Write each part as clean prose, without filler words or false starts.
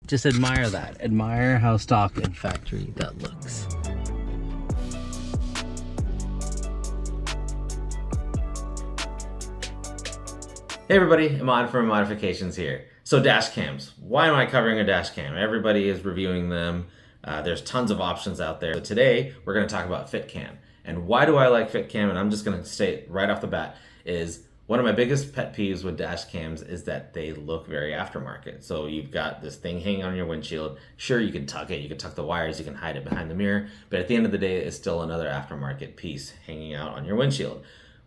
Just admire that. Admire how stock and factory that looks. Hey everybody, Ahmad from Modifications here. So dash cams. Why am I covering a dash cam? Everybody is reviewing them. There's tons of options out there. So today we're going to talk about FitCam. And why do I like FitCam? And I'm just going to state right off the bat is one of my biggest pet peeves with dash cams is that they look very aftermarket. So you've got this thing hanging on your windshield. Sure, you can tuck it, you can tuck the wires, you can hide it behind the mirror, but at the end of the day, it's still another aftermarket piece hanging out on your windshield.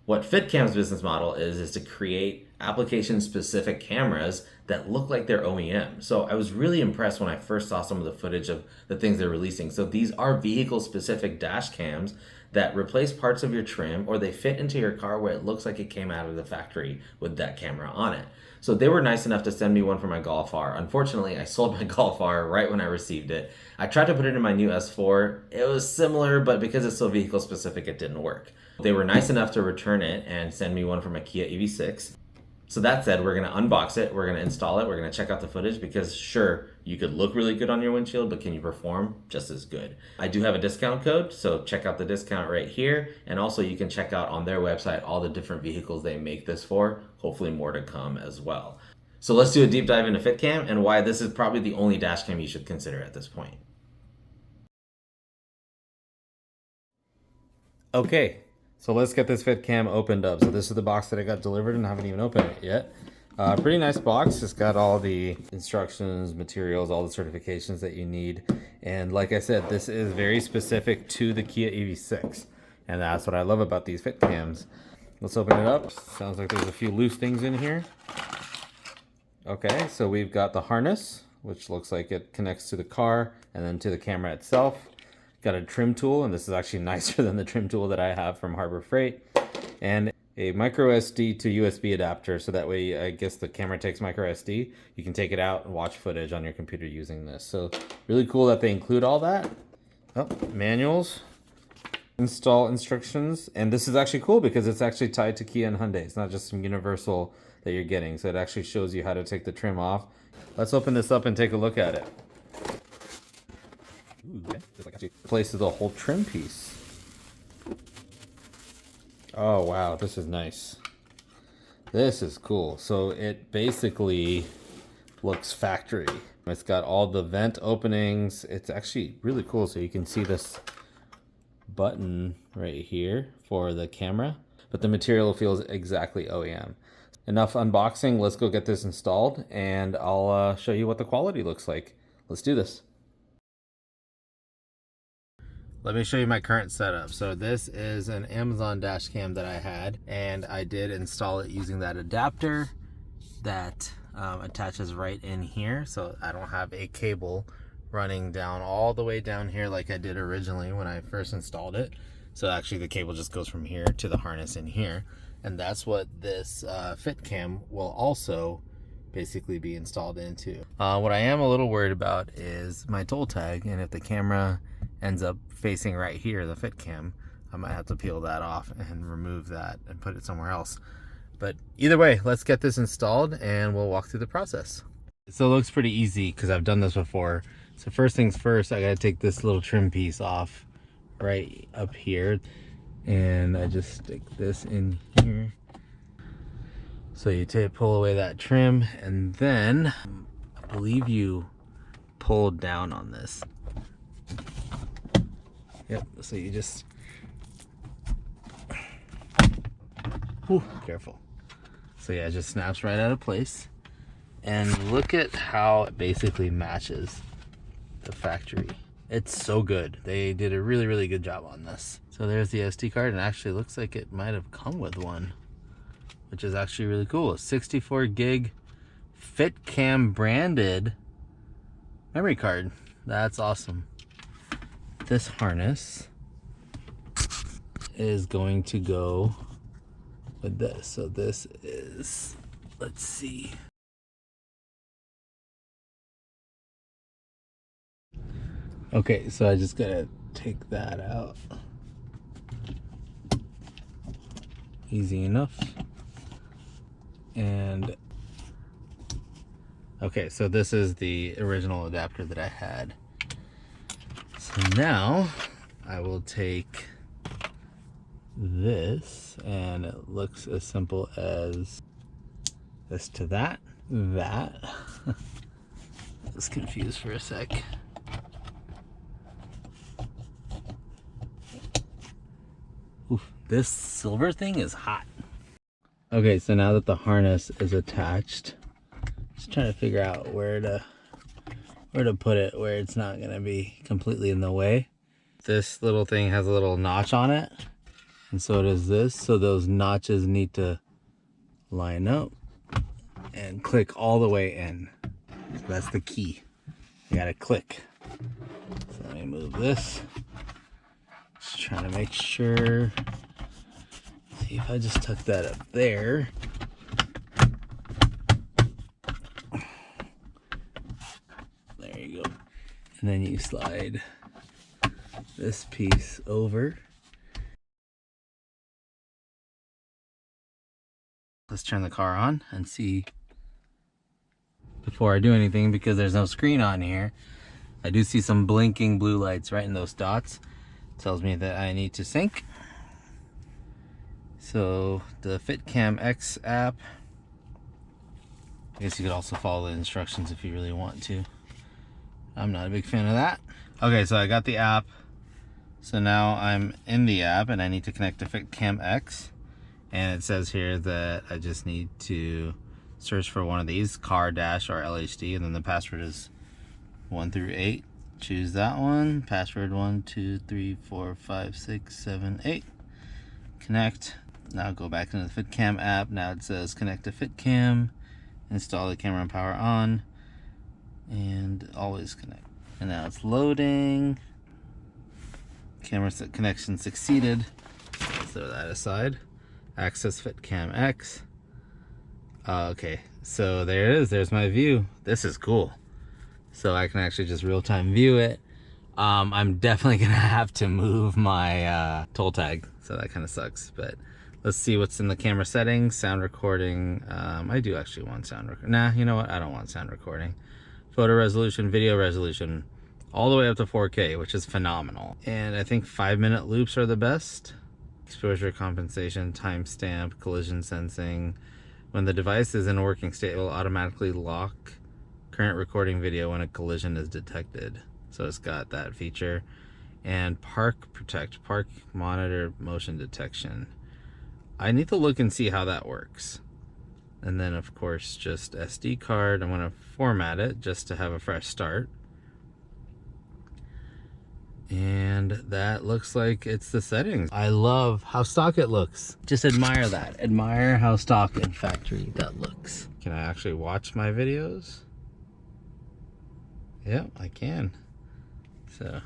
What FitCam's business model is to create application-specific cameras that look like they're OEM. So I was really impressed when I first saw some of the footage of the things they're releasing. So these are vehicle-specific dash cams that replace parts of your trim, or they fit into your car where it looks like it came out of the factory with that camera on it. So they were nice enough to send me one for my Golf R. Unfortunately, I sold my Golf R right when I received it. I tried to put it in my new S4. It was similar, but because it's so vehicle specific, it didn't work. They were nice enough to return it and send me one for my Kia EV6. So that said, we're gonna unbox it, we're gonna install it, we're gonna check out the footage because sure, you could look really good on your windshield, but can you perform just as good? I do have a discount code, so check out the discount right here. And also you can check out on their website all the different vehicles they make this for, hopefully more to come as well. So let's do a deep dive into FitCam and why this is probably the only dash cam you should consider at this point. Okay, so let's get this FitCam opened up. So this is the box that I got delivered and I haven't even opened it yet. Pretty nice box. It's got all the instructions, materials, all the certifications that you need. And like I said, this is very specific to the Kia EV6. And that's what I love about these FitCams. Let's open it up. Sounds like there's a few loose things in here. Okay, so we've got the harness, which looks like it connects to the car and then to the camera itself. Got a trim tool, and this is actually nicer than the trim tool that I have from Harbor Freight. And a micro SD to USB adapter, so that way I guess the camera takes micro SD. You can take it out and watch footage on your computer using this. So really cool that they include all that. Oh, manuals, install instructions, and this is actually cool because it's actually tied to Kia and Hyundai. It's not just some universal that you're getting, so it actually shows you how to take the trim off. Let's open this up and take a look at it. Ooh, okay. It's like actually replaces the whole trim piece. Oh wow, this is nice. This is cool. So it basically looks factory. It's got all the vent openings. It's actually really cool. So you can see this button right here for the camera, but the material feels exactly OEM. Enough unboxing. Let's go get this installed and I'll show you what the quality looks like. Let's do this. Let me show you my current setup. So this is an Amazon dash cam that I had, and I did install it using that adapter that attaches right in here. So I don't have a cable running down all the way down here like I did originally when I first installed it. So actually the cable just goes from here to the harness in here. And that's what this FitCam will also basically be installed into. What I am a little worried about is my toll tag, and if the camera ends up facing right here, the FitCam, I might have to peel that off and remove that and put it somewhere else. But either way, let's get this installed and we'll walk through the process. So it looks pretty easy because I've done this before. So first things first, I gotta take this little trim piece off right up here, and I just stick this in here. So you pull away that trim, and then I believe you pull down on this. Yep, so you just, whew, careful. So yeah, it just snaps right out of place. And look at how it basically matches the factory. It's so good. They did a really, really good job on this. So there's the SD card, and actually looks like it might have come with one, which is actually really cool. A 64 gig FitCam branded memory card. That's awesome. This harness is going to go with this. So this is, let's see. Okay, so I just gotta take that out. Easy enough. And Okay, so this is the original adapter that I had. So now I will take this, and it looks as simple as this to that. I was confused for a sec. Oof, this silver thing is hot. Okay, so now that the harness is attached, just trying to figure out where to put it where it's not gonna be completely in the way. This little thing has a little notch on it, and so does this. So those notches need to line up and click all the way in. So that's the key. You gotta click. So let me move this. Just trying to make sure. See if I just tuck that up there. There you go. And then you slide this piece over. Let's turn the car on and see before I do anything, because there's no screen on here. I do see some blinking blue lights right in those dots. Tells me that I need to sync. So the FitcamX app, I guess you could also follow the instructions if you really want to. I'm not a big fan of that. Okay, so I got the app. So now I'm in the app and I need to connect to FitcamX. And it says here that I just need to search for one of these, car, dash, or LHD, and then the password is 1 through 8. Choose that one. Password 1, 2, 3, 4, 5, 6, 7, 8. Connect. Now go back into the FitCam app. Now it says connect to FitCam, install the camera and power on, and always connect. And now it's loading. Camera connection succeeded. Let's throw that aside. Access FitcamX. Okay, so there it is. There's my view. This is cool. So I can actually just real-time view it. I'm definitely gonna have to move my toll tag, so that kind of sucks. But let's see what's in the camera settings. Sound recording. I do actually want sound recording. Nah, you know what? I don't want sound recording. Photo resolution, video resolution, all the way up to 4K, which is phenomenal. And I think 5-minute loops are the best. Exposure compensation, timestamp, collision sensing. When the device is in a working state, it will automatically lock current recording video when a collision is detected. So it's got that feature. And park protect, park monitor motion detection. I need to look and see how that works. And then of course just SD card. I'm gonna format it just to have a fresh start. And that looks like it's the settings. I love how stock it looks. Just admire that. Admire how stock and factory that looks. Can I actually watch my videos? Yeah, I can. So,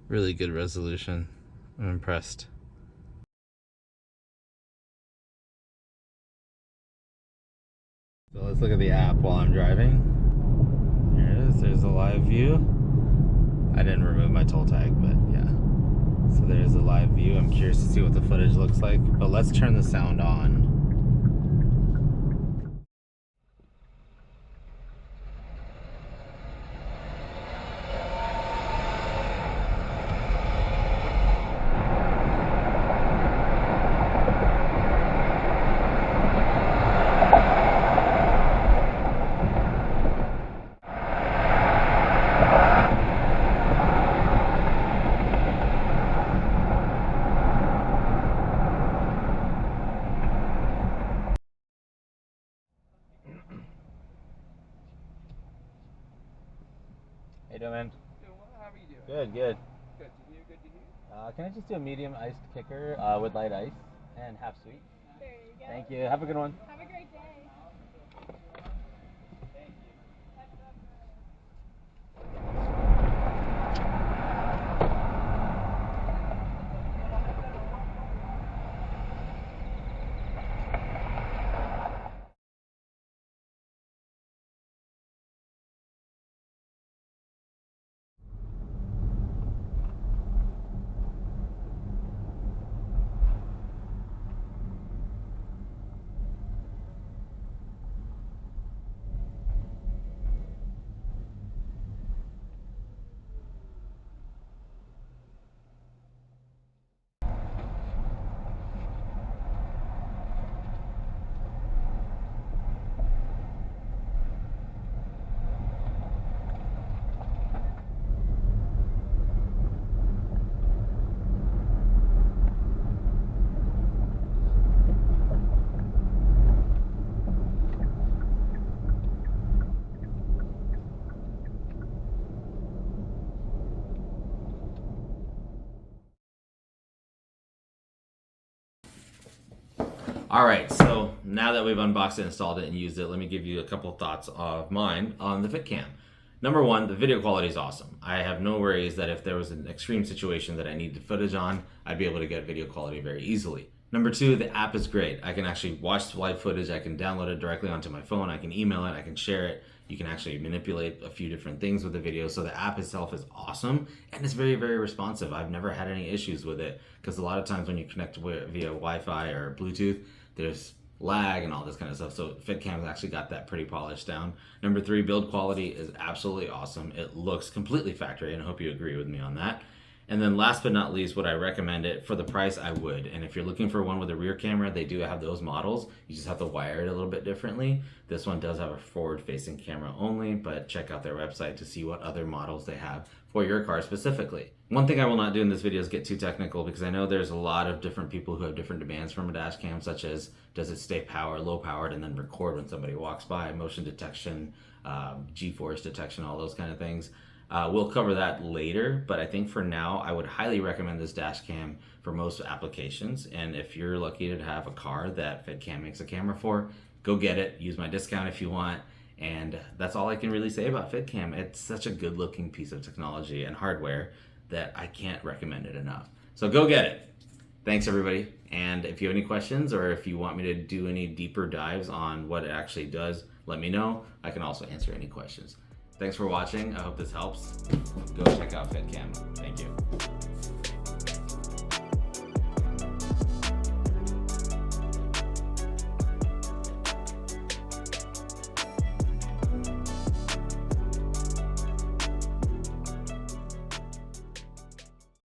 really good resolution. I'm impressed. So let's look at the app while I'm driving. There it is. There's a live view. I didn't remove my toll tag, but yeah. So there's a live view. I'm curious to see what the footage looks like, but let's turn the sound on. How you doing, man? Doing well. How are you doing? Good, good. Good to hear. Good to hear. Can I just do a medium iced kicker with light ice and half sweet? There you go. Thank you. Have a good one. Have a great day. All right, so now that we've unboxed it, installed it, and used it, let me give you a couple thoughts of mine on the FitCam. Number one, the video quality is awesome. I have no worries that if there was an extreme situation that I needed footage on, I'd be able to get video quality very easily. Number two, the app is great. I can actually watch live footage, I can download it directly onto my phone, I can email it, I can share it. You can actually manipulate a few different things with the video. So the app itself is awesome and it's very, very responsive. I've never had any issues with it because a lot of times when you connect via Wi-Fi or Bluetooth, there's lag and all this kind of stuff. So FitCam's actually got that pretty polished down. Number three, build quality is absolutely awesome. It looks completely factory, and I hope you agree with me on that. And then last but not least, would I recommend it? For the price, I would. And if you're looking for one with a rear camera, they do have those models. You just have to wire it a little bit differently. This one does have a forward-facing camera only, but check out their website to see what other models they have for your car specifically. One thing I will not do in this video is get too technical, because I know there's a lot of different people who have different demands from a dash cam, such as does it stay low powered and then record when somebody walks by, motion detection, G-force detection, all those kind of things. We'll cover that later, but I think for now, I would highly recommend this dash cam for most applications. And if you're lucky to have a car that FitCam makes a camera for, go get it. Use my discount if you want. And that's all I can really say about FitCam. It's such a good looking piece of technology and hardware that I can't recommend it enough. So go get it. Thanks everybody. And if you have any questions or if you want me to do any deeper dives on what it actually does, let me know. I can also answer any questions. Thanks for watching. I hope this helps. Go check out FitCam. Thank you.